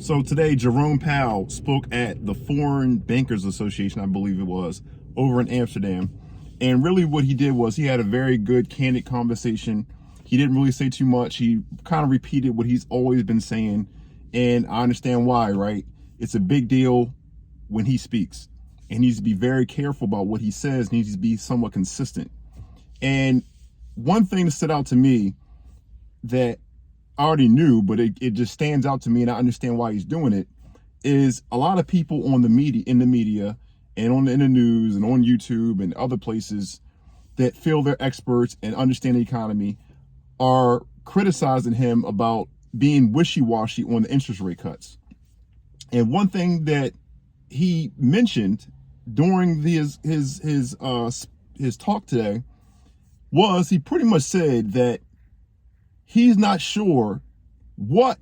So today, Jerome Powell spoke at the Foreign Bankers Association, I believe it was, over in Amsterdam. And really what he did was he had a very good, candid conversation. He didn't really say too much. He kind of repeated what he's always been saying. And I understand why, right? It's a big deal when he speaks. And he needs to be very careful about what he says. He needs to be somewhat consistent. And one thing that stood out to me that I already knew, but it just stands out to me, and I understand why he's doing it, is a lot of people on the media, in the news and on YouTube and other places that feel they're experts and understand the economy are criticizing him about being wishy-washy on the interest rate cuts. And one thing that he mentioned during his talk today was he pretty much said that he's not sure what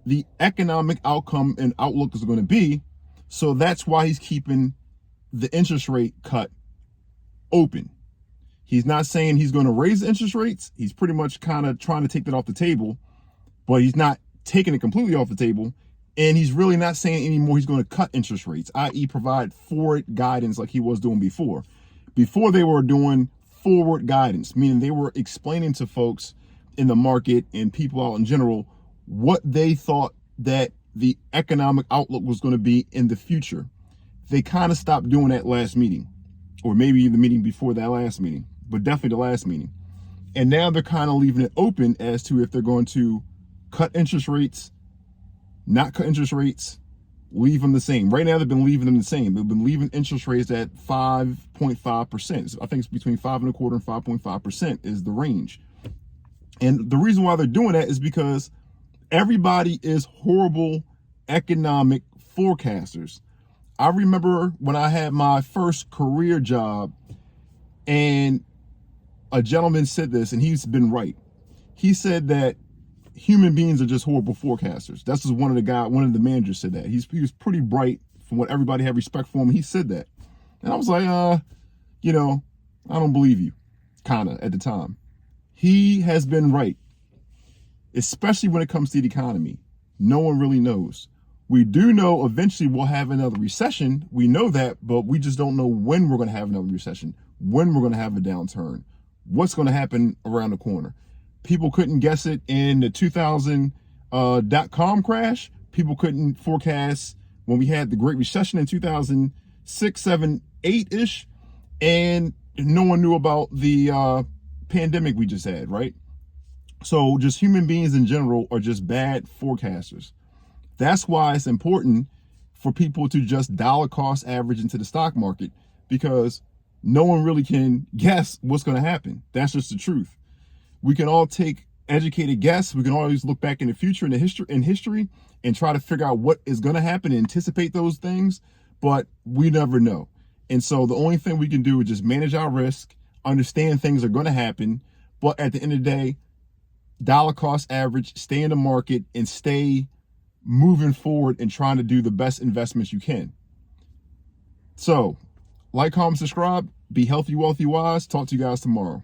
the economic outcome and outlook is going to be. So that's why he's keeping the interest rate cut open. He's not saying he's going to raise the interest rates. He's pretty much kind of trying to take that off the table, but he's not taking it completely off the table. And he's really not saying anymore he's going to cut interest rates, i.e. provide forward guidance like he was doing before. Before they were doing forward guidance, meaning they were explaining to folks in the market and people out in general what they thought that the economic outlook was going to be in the future. They kind of stopped doing that last meeting, or maybe the meeting before that last meeting, but definitely the last meeting. And now they're kind of leaving it open as to if they're going to cut interest rates, not cut interest rates, leave them the same. Right now, they've been leaving them the same. They've been leaving interest rates at 5.5%. I think it's between 5.25% and 5.5% is the range. And the reason why they're doing that is because everybody is horrible economic forecasters. I remember when I had my first career job, and a gentleman said this, and he's been right. He said that human beings are just horrible forecasters. That's just one of the managers said that. He was pretty bright from what everybody had respect for him. He said that. And I was like, I don't believe you, kind of, at the time. He has been right, especially when it comes to the economy. No one really knows. We do know eventually we'll have another recession. We know that, but we just don't know when we're going to have another recession, when we're going to have a downturn, what's going to happen around the corner. People couldn't guess it in the 2000 .com crash. People couldn't forecast when we had the Great Recession in 2006, 7, 8-ish. And no one knew about the pandemic we just had, right? So just human beings in general are just bad forecasters. That's why it's important for people to just dollar cost average into the stock market, because no one really can guess what's going to happen. That's just the truth. We can all take educated guess. We can always look back in the future in history and try to figure out what is going to happen and anticipate those things, but we never know. And so the only thing we can do is just manage our risk, understand things are going to happen, but at the end of the day, dollar cost average, stay in the market, and stay moving forward and trying to do the best investments you can. So, like, comment, subscribe, be healthy, wealthy, wise. Talk to you guys tomorrow.